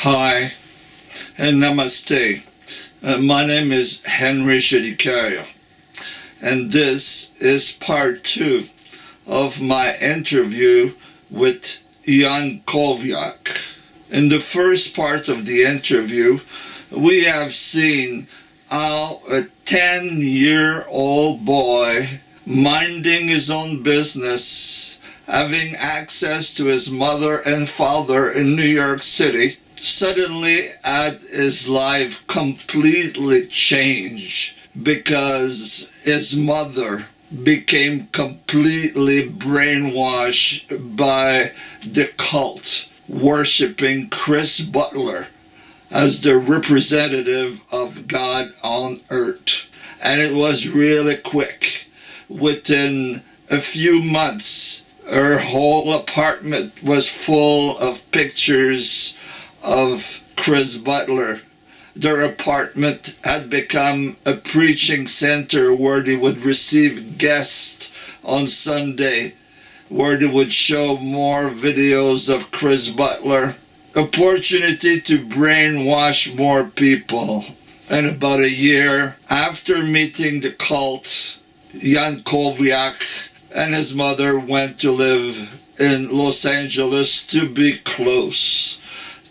Hi and namaste. My name is Henry Shadikaya, and this is part 2 of my interview with KOVIAK. In the first part of the interview, we have seen how a 10-year-old boy minding his own business, having access to his mother and father in New York City, suddenly had his life completely changed because his mother became completely brainwashed by the cult, worshiping Chris Butler as the representative of God on earth. And it was really quick. Within a few months, her whole apartment was full of pictures of Chris Butler. Their apartment had become a preaching center where they would receive guests on Sunday, where they would show more videos of Chris Butler. Opportunity to brainwash more people. And about a year after meeting the cult, KOVIAK and his mother went to live in Los Angeles to be close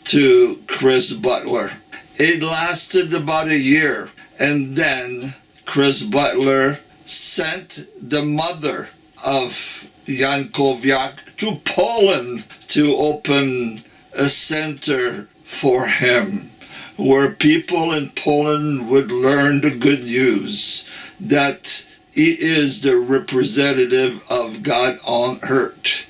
to Chris Butler. It lasted about a year, and then Chris Butler sent the mother of KOVIAK to Poland to open a center for him, where people in Poland would learn the good news that he is the representative of God on earth.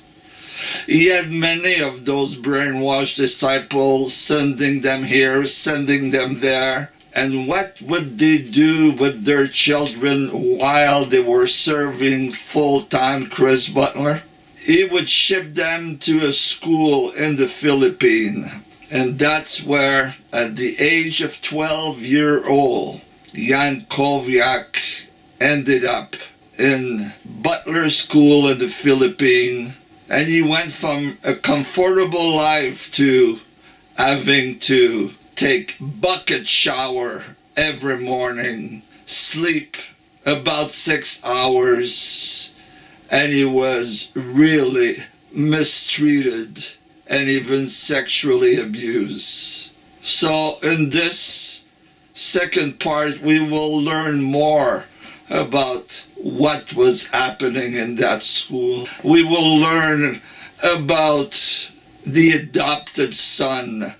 He had many of those brainwashed disciples, sending them here, sending them there. And what would they do with their children while they were serving full-time Chris Butler? He would ship them to a school in the Philippines. And that's where, at the age of 12-year-old, KOVIAK ended up in Butler School in the Philippines. And he went from a comfortable life to having to take bucket shower every morning, sleep about 6 hours, and he was really mistreated and even sexually abused. So in this second part, we will learn more about what was happening in that school. We will learn about the adopted son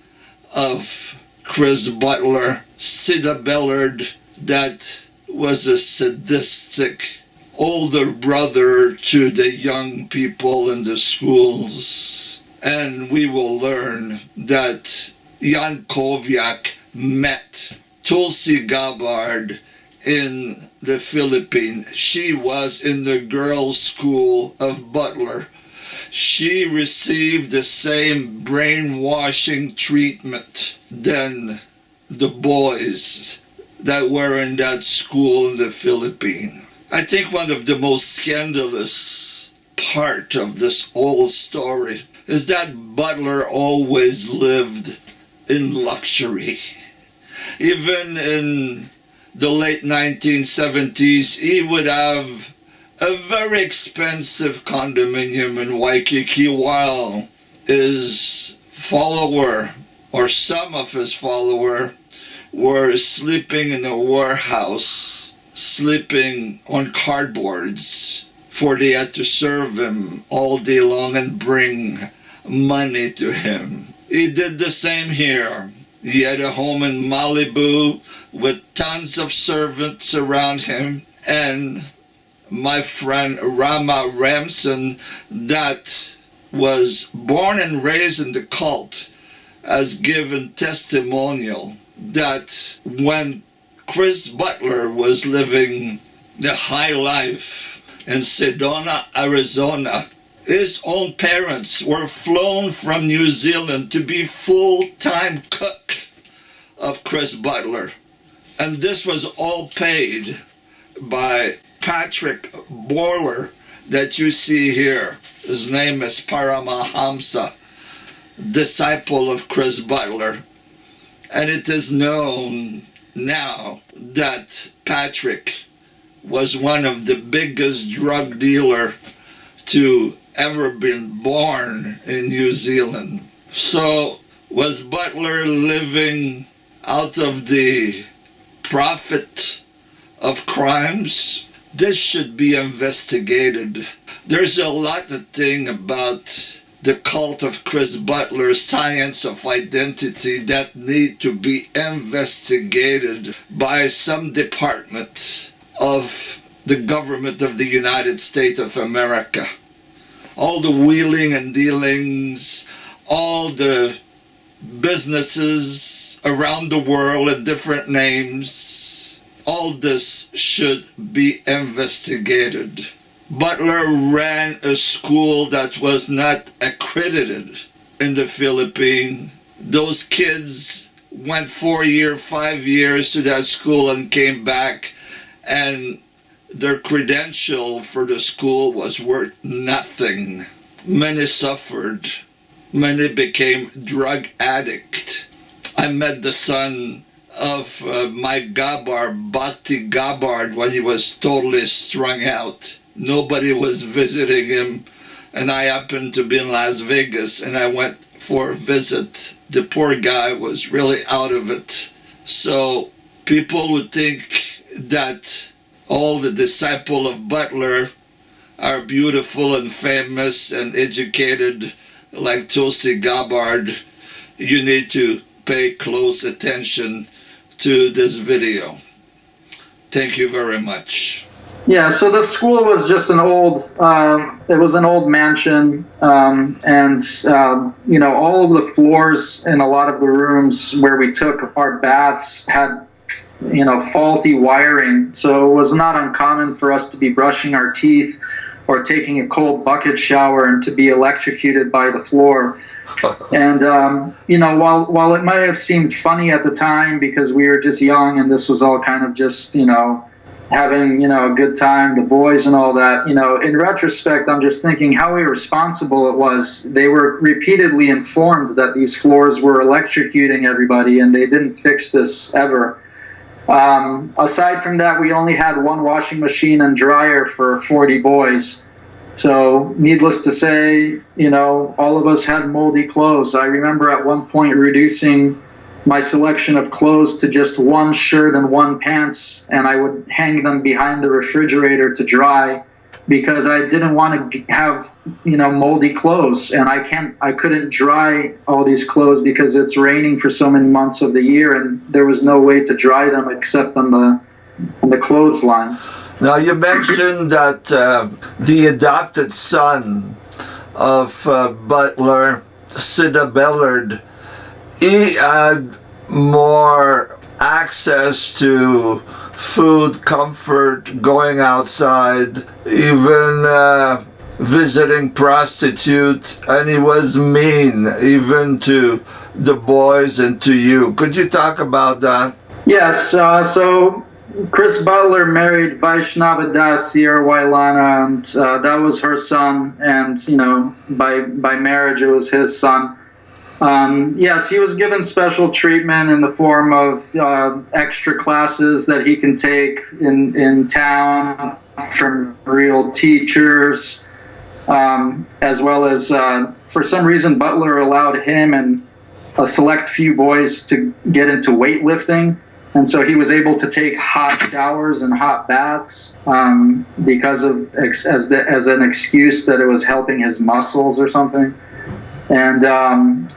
of Chris Butler, Sida Bellard, that was a sadistic older brother to the young people in the schools. And we will learn that KOVIAK met Tulsi Gabbard in the Philippines. She was in the girls' school of Butler. She received the same brainwashing treatment than the boys that were in that school in the Philippines. I think one of the most scandalous part of this whole story is that Butler always lived in luxury. Even in the late 1970s, he would have a very expensive condominium in Waikiki while his follower, or some of his follower, were sleeping in a warehouse, sleeping on cardboards, for they had to serve him all day long and bring money to him. He did the same here. He had a home in Malibu with tons of servants around him, and my friend Rama Ramson, that was born and raised in the cult, has given testimonial that when Chris Butler was living the high life in Sedona, Arizona, his own parents were flown from New Zealand to be full-time cook of Chris Butler. And this was all paid by Patrick Borler that you see here. His name is Paramahamsa, disciple of Chris Butler. And it is known now that Patrick was one of the biggest drug dealer to ever been born in New Zealand. So was Butler living out of the profit of crimes? This should be investigated. There's a lot of thing about the cult of Chris Butler, science of identity, that need to be investigated by some department of the government of the United States of America. All the wheeling and dealings, all the businesses around the world in different names, all this should be investigated. Butler ran a school that was not accredited in the Philippines. Those kids went 4 years, 5 years to that school and came back, and their credential for the school was worth nothing. Many suffered. Many became drug addicts. I met the son of Mike Gabbard, Tulsi Gabbard, when he was totally strung out. Nobody was visiting him, and I happened to be in Las Vegas, and I went for a visit. The poor guy was really out of it. So people would think that all the disciples of Butler are beautiful and famous and educated like Tulsi Gabbard. You need to pay close attention to this video. Thank you very much. Yeah, so the school was just an old, it was an old mansion, and, you know, all of the floors in a lot of the rooms where we took our baths had, you know, faulty wiring. So it was not uncommon for us to be brushing our teeth or taking a cold bucket shower and to be electrocuted by the floor. And, you know, while it might have seemed funny at the time because we were just young and this was all kind of just, you know, having, you know, a good time, the boys and all that, you know, in retrospect, I'm just thinking how irresponsible it was. They were repeatedly informed that these floors were electrocuting everybody, and they didn't fix this ever. Aside from that, we only had one washing machine and dryer for 40 boys. So needless to say, you know, all of us had moldy clothes. I remember at one point reducing my selection of clothes to just one shirt and one pants, and I would hang them behind the refrigerator to dry because I didn't want to have, you know, moldy clothes. And I couldn't dry all these clothes because it's raining for so many months of the year, and there was no way to dry them except on the clothesline. Now, you mentioned that the adopted son of Butler, Sidney Bellard, he had more access to food, comfort, going outside, even visiting prostitutes, and he was mean even to the boys and to you. Could you talk about that? Yes, so Chris Butler married Vaishnava Das Sierra Wailana, and that was her son, and, you know, by marriage it was his son. Yes, he was given special treatment in the form of extra classes that he can take in town from real teachers, as well as, for some reason, Butler allowed him and a select few boys to get into weightlifting. And so he was able to take hot showers and hot baths because of as an excuse that it was helping his muscles or something. And then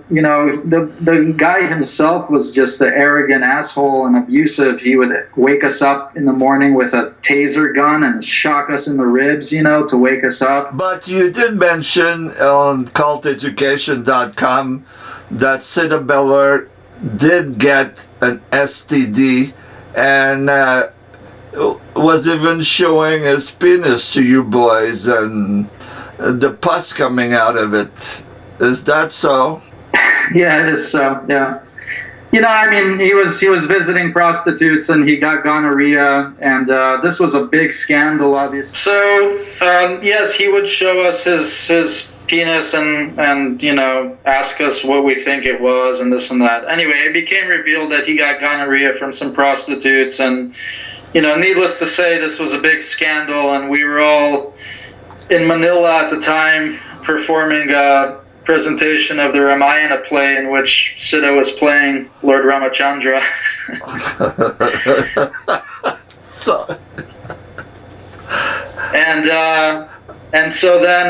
you know, the guy himself was just an arrogant asshole and abusive. He would wake us up in the morning with a taser gun and shock us in the ribs, you know, to wake us up. But you did mention on culteducation.com that Sidney Bellard did get an STD and was even showing his penis to you boys and the pus coming out of it. Is that so? Yeah, it is so, yeah. You know, I mean, he was visiting prostitutes and he got gonorrhea, and this was a big scandal, obviously. So, yes, he would show us his penis and ask us what we think it was and this and that. Anyway, it became revealed that he got gonorrhea from some prostitutes, and needless to say, this was a big scandal, and we were all in Manila at the time performing a presentation of the Ramayana play in which Sita was playing Lord Ramachandra. And so then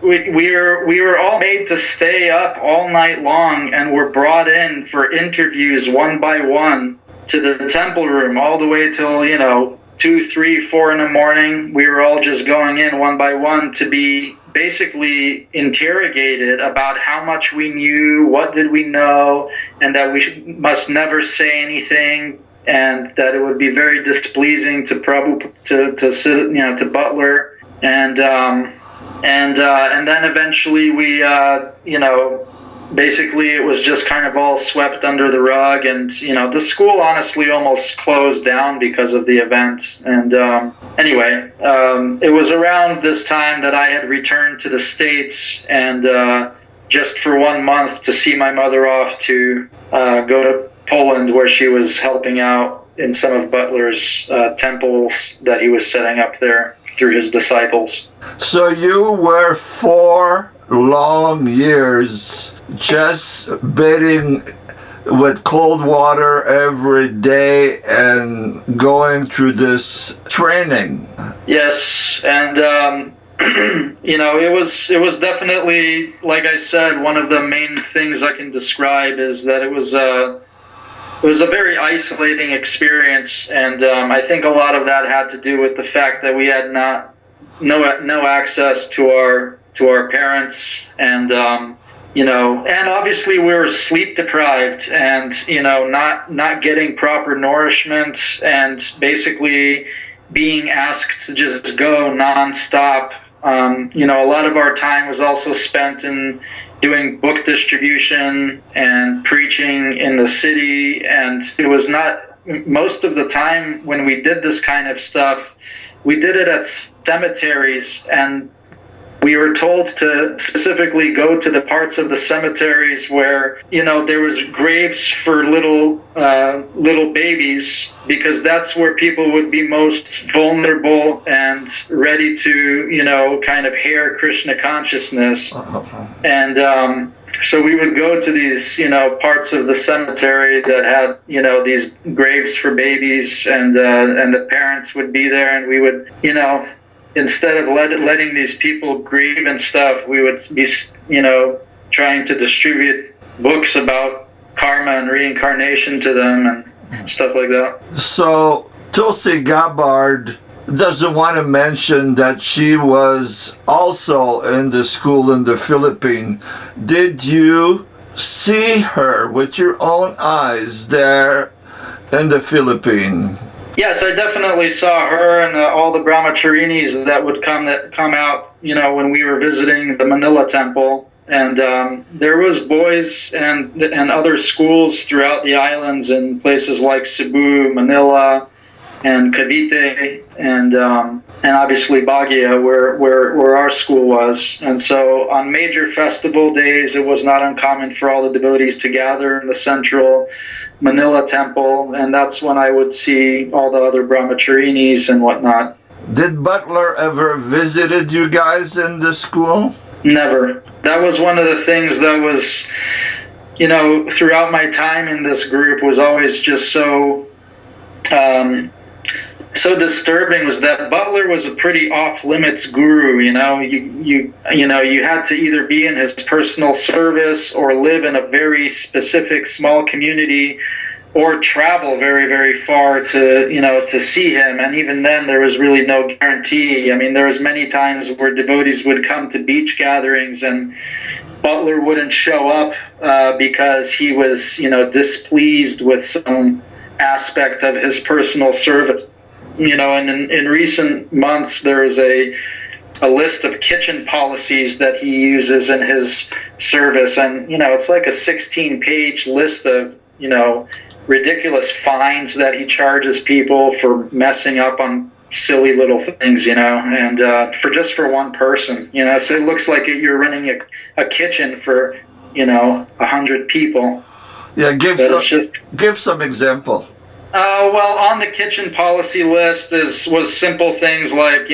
we were all made to stay up all night long, and were brought in for interviews one by one to the temple room all the way till 2, 3, 4 in the morning. We were all just going in one by one to be basically interrogated about how much we knew, what did we know, and that we must never say anything, and that it would be very displeasing to Prabhu, to Butler, and then eventually we basically it was just kind of all swept under the rug, and the school honestly almost closed down because of the event. And anyway, it was around this time that I had returned to the States, and just for 1 month to see my mother off to go to Poland, where she was helping out in some of Butler's temples that he was setting up there through his disciples. So you were 4 long years just bathing with cold water every day and going through this training. Yes, and it was definitely, like I said, one of the main things I can describe is that it was a very isolating experience, and I think a lot of that had to do with the fact that we had no access to our parents, and and obviously we were sleep deprived, and not getting proper nourishment, and basically being asked to just go nonstop. A lot of our time was also spent in doing book distribution and preaching in the city, and it was not most of the time when we did this kind of stuff, we did it at cemeteries, and we were told to specifically go to the parts of the cemeteries where there was graves for little babies, because that's where people would be most vulnerable and ready to kind of hear Krishna consciousness. And so we would go to these parts of the cemetery that had these graves for babies, and the parents would be there, and we would instead of letting these people grieve and stuff, we would be, trying to distribute books about karma and reincarnation to them and stuff like that. So Tulsi Gabbard doesn't want to mention that she was also in the school in the Philippines. Did you see her with your own eyes there in the Philippines? Yes, I definitely saw her and all the brahmacharinis that would come out, when we were visiting the Manila temple. And there was boys and other schools throughout the islands in places like Cebu, Manila, and Cavite, and obviously Baguio, where our school was. And so on major festival days, it was not uncommon for all the devotees to gather in the central Manila temple, and that's when I would see all the other brahmacharinis and whatnot. Did Butler ever visited you guys in the school? Never. That was one of the things that was, throughout my time in this group was always just so disturbing, was that Butler was a pretty off-limits guru. You had to either be in his personal service or live in a very specific small community, or travel very, very far to see him. And even then, there was really no guarantee. I mean, there was many times where devotees would come to beach gatherings and Butler wouldn't show up because he was, displeased with some aspect of his personal service. And in recent months, there is a list of kitchen policies that he uses in his service. And, it's like a 16-page list of, ridiculous fines that he charges people for messing up on silly little things, and for one person, so it looks like you're running a kitchen for, 100 people. Yeah, But give some example. Well, on the kitchen policy list was simple things like,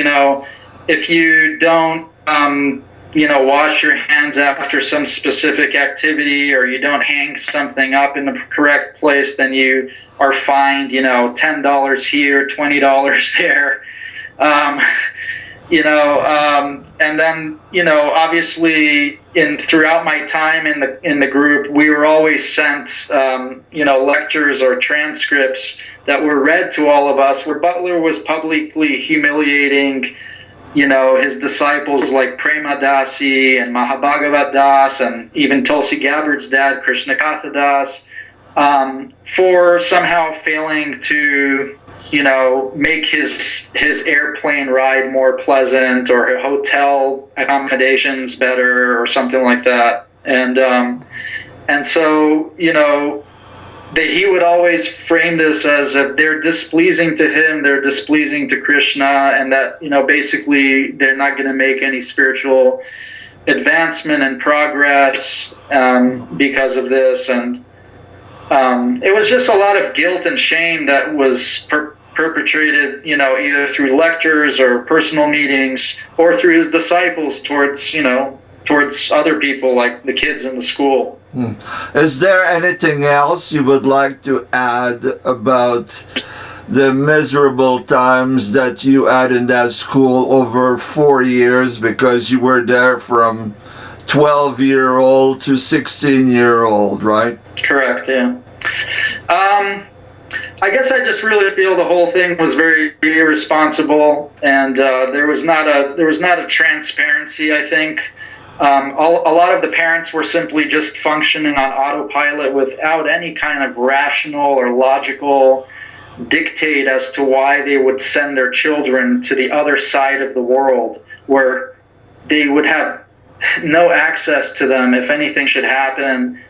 if you don't, wash your hands after some specific activity, or you don't hang something up in the correct place, then you are fined, $10 here, $20 there. And then, obviously throughout my time in the group, we were always sent, lectures or transcripts that were read to all of us, where Butler was publicly humiliating, his disciples like Premadasi and Mahabhagavat Das, and even Tulsi Gabbard's dad, Krishnakatha Das, for somehow failing to, make his airplane ride more pleasant, or hotel accommodations better, or something like that. And so, he would always frame this as if they're displeasing to him, they're displeasing to Krishna, and that, basically they're not going to make any spiritual advancement and progress because of this. And it was just a lot of guilt and shame that was perpetrated, either through lectures or personal meetings, or through his disciples towards other people, like the kids in the school. Is there anything else you would like to add about the miserable times that you had in that school over 4 years, because you were there from 12-year-old to 16-year-old, right? Correct, yeah. I guess I just really feel the whole thing was very irresponsible, and there was not a transparency, I think. A lot of the parents were simply just functioning on autopilot without any kind of rational or logical dictate as to why they would send their children to the other side of the world, where they would have no access to them if anything should happen.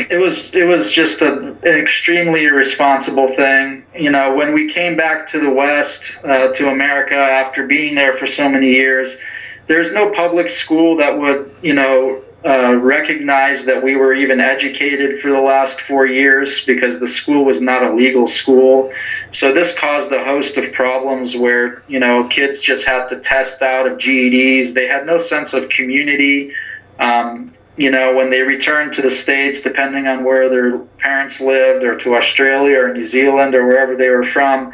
It was just an extremely irresponsible thing. When we came back to the West, to America, after being there for so many years, there's no public school that would, recognize that we were even educated for the last 4 years, because the school was not a legal school. So this caused a host of problems where, kids just had to test out of GEDs. They had no sense of community. When they returned to the States, depending on where their parents lived, or to Australia or New Zealand or wherever they were from,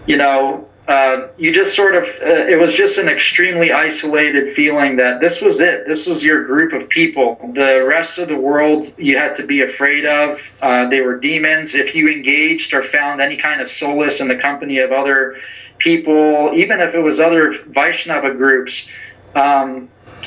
you just sort of, it was just an extremely isolated feeling that this was it. This was your group of people. The rest of the world you had to be afraid of. They were demons. If you engaged or found any kind of solace in the company of other people, even if it was other Vaishnava groups,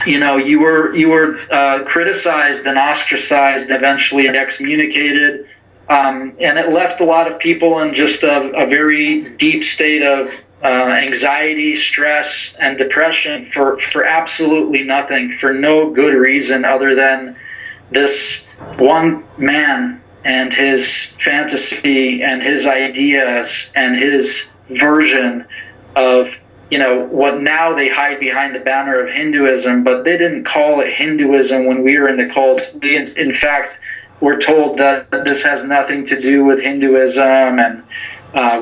you were criticized and ostracized, eventually excommunicated. And it left a lot of people in just a very deep state of anxiety, stress, and depression for absolutely nothing, for no good reason other than this one man and his fantasy and his ideas and his version of, what now they hide behind the banner of Hinduism, but they didn't call it Hinduism when we were in the cult. We, in fact, we're told that this has nothing to do with Hinduism, and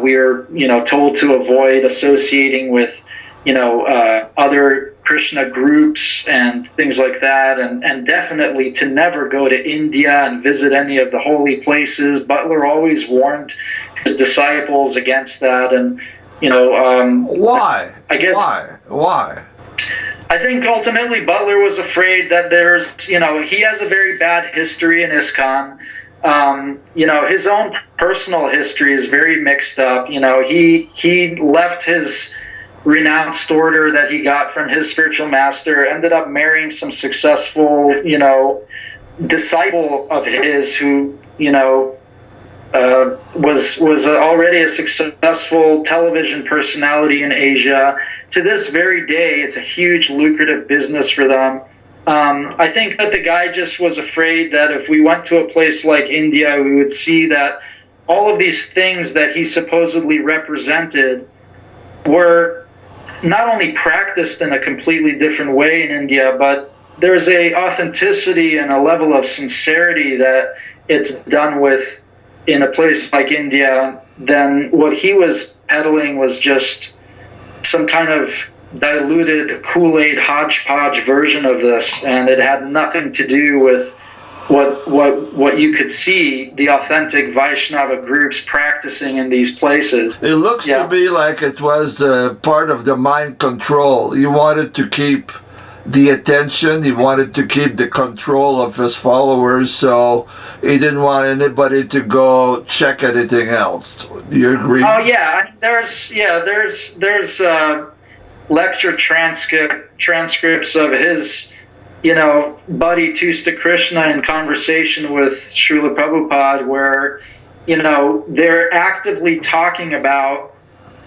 we're, told to avoid associating with, other Krishna groups and things like that, and definitely to never go to India and visit any of the holy places. Butler always warned his disciples against that, and why? I guess why? I think ultimately Butler was afraid that there's, he has a very bad history in ISKCON. His own personal history is very mixed up. He left his renounced order that he got from his spiritual master, ended up marrying some successful, disciple of his who, was already a successful television personality in Asia. To this very day, it's a huge lucrative business for them. I think that the guy just was afraid that if we went to a place like India, we would see that all of these things that he supposedly represented were not only practiced in a completely different way in India, but there's a authenticity and a level of sincerity that it's done with in a place like India. Then what he was peddling was just some kind of diluted Kool-Aid hodgepodge version of this, and it had nothing to do with what you could see the authentic Vaishnava groups practicing in these places. It looks to me like it was part of the mind control. He wanted to keep the attention, he wanted to keep the control of his followers, so he didn't want anybody to go check anything else. Do you agree? Oh yeah, there's lecture transcripts of his, buddy Tusta Krishna in conversation with Srila Prabhupada, where, they're actively talking about,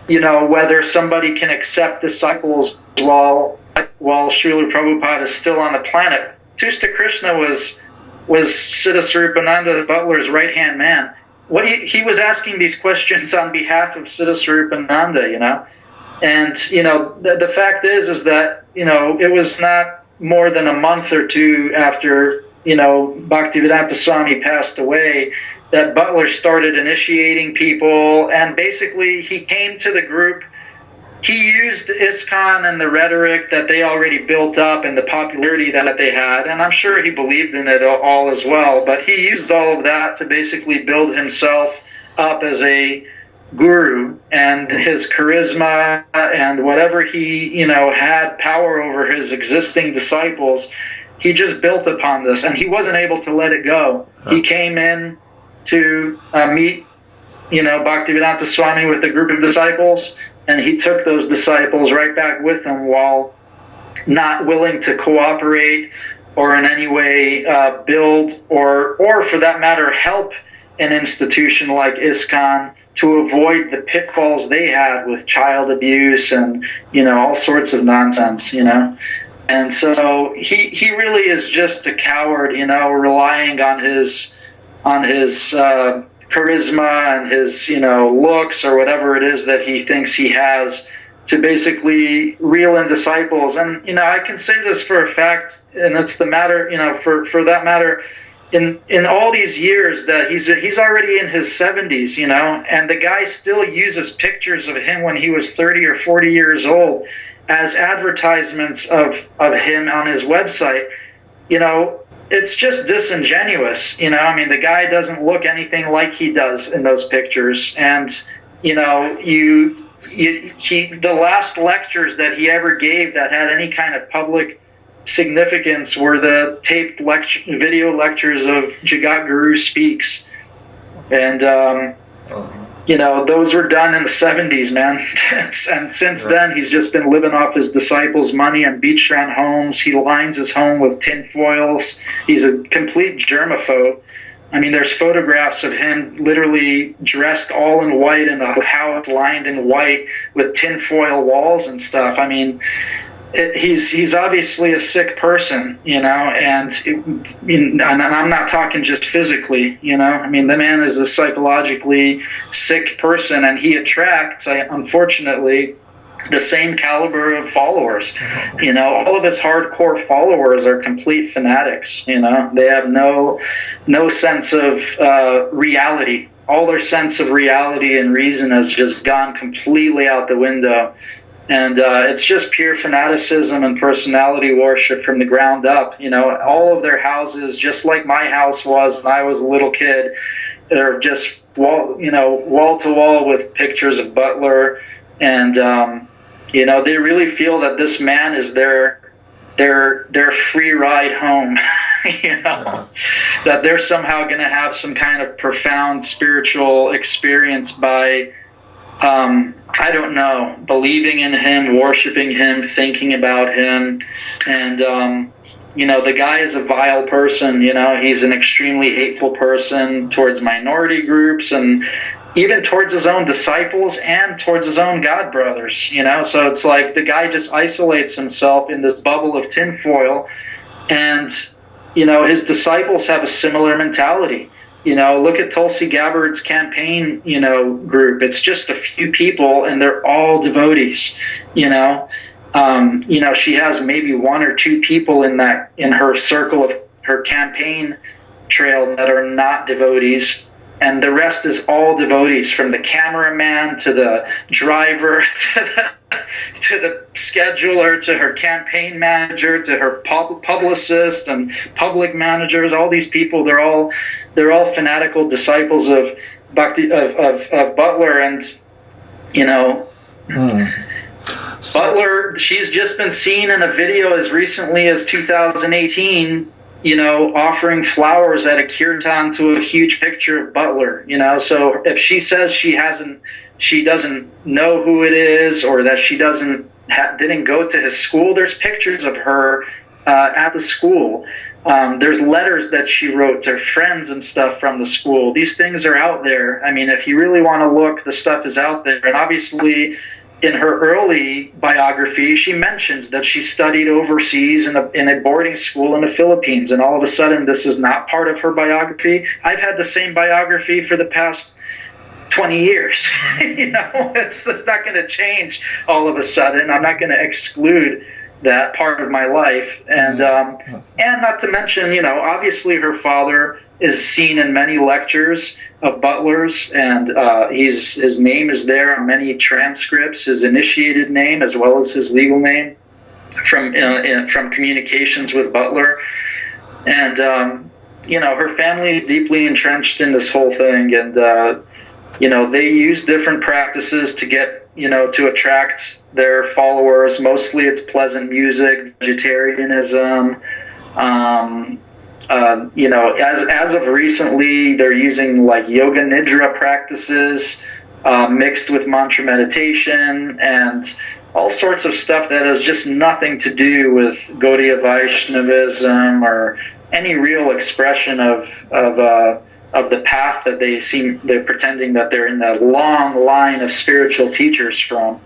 whether somebody can accept disciples while Srila Prabhupada is still on the planet. Tusta Krishna was Siddhaswarupananda Butler's right-hand man. He was asking these questions on behalf of Siddhaswarupananda, and, the fact is that, it was not more than a month or two after, Bhaktivedanta Swami passed away that Butler started initiating people, and basically he came to the group. He used ISKCON and the rhetoric that they already built up and the popularity that they had, and I'm sure he believed in it all as well, but he used all of that to basically build himself up as a guru, and his charisma and whatever he, had power over his existing disciples, he just built upon this, and he wasn't able to let it go. He came in to meet, Bhaktivedanta Swami with a group of disciples, and he took those disciples right back with him while not willing to cooperate or in any way build or for that matter help an institution like ISKCON to avoid the pitfalls they had with child abuse and, all sorts of nonsense, And so he really is just a coward, relying on his charisma and his, looks or whatever it is that he thinks he has to basically reel in disciples. And, I can say this for a fact, and it's the matter, for that matter, in all these years that he's already in his 70s, and the guy still uses pictures of him when he was 30 or 40 years old as advertisements of him on his website. It's just disingenuous. The guy doesn't look anything like he does in those pictures. And, the last lectures that he ever gave that had any kind of public significance were the taped video lectures of Jagat Guru Speaks. And, those were done in the 70s, man. And since then, he's just been living off his disciples' money and beachfront homes. He lines his home with tin foils. He's a complete germaphobe. There's photographs of him literally dressed all in white in a house lined in white with tinfoil walls and stuff. He's obviously a sick person, and I'm not talking just physically, the man is a psychologically sick person, and he attracts, unfortunately, the same caliber of followers. All of his hardcore followers are complete fanatics. They have no sense of reality. All their sense of reality and reason has just gone completely out the window. And it's just pure fanaticism and personality worship from the ground up. All of their houses, just like my house was when I was a little kid, they're just wall to wall with pictures of Butler, and they really feel that this man is their free ride home. That they're somehow going to have some kind of profound spiritual experience by I don't know, believing in him, worshiping him, thinking about him. And, the guy is a vile person. He's an extremely hateful person towards minority groups and even towards his own disciples and towards his own God brothers, So it's like the guy just isolates himself in this bubble of tinfoil, and, his disciples have a similar mentality. Look at Tulsi Gabbard's campaign, group. It's just a few people, and they're all devotees. She has maybe one or two people in her circle of her campaign trail that are not devotees, and the rest is all devotees, from the cameraman to the driver to the scheduler to her campaign manager to her publicist and public managers. All these people, they're all fanatical disciples of Bhakti, of Butler. And Butler, she's just been seen in a video as recently as 2018, offering flowers at a kirtan to a huge picture of Butler. So if she says she doesn't know who it is, or that she didn't go to his school, there's pictures of her at the school. There's letters that she wrote to friends and stuff from the school. These things are out there. I mean, if you really want to look, the stuff is out there. And obviously, in her early biography, she mentions that she studied overseas in a boarding school in the Philippines. And all of a sudden, this is not part of her biography. I've had the same biography for the past 20 years. It's not going to change all of a sudden. I'm not going to exclude that part of my life. And not to mention, obviously her father is seen in many lectures of Butler's, and his name is there on many transcripts, his initiated name as well as his legal name from communications with Butler. And her family is deeply entrenched in this whole thing, and they use different practices to get to attract their followers. Mostly it's pleasant music, vegetarianism. As of recently, they're using like yoga nidra practices mixed with mantra meditation and all sorts of stuff that has just nothing to do with Gaudiya Vaishnavism or any real expression of the path that they're pretending that they're in that long line of spiritual teachers from.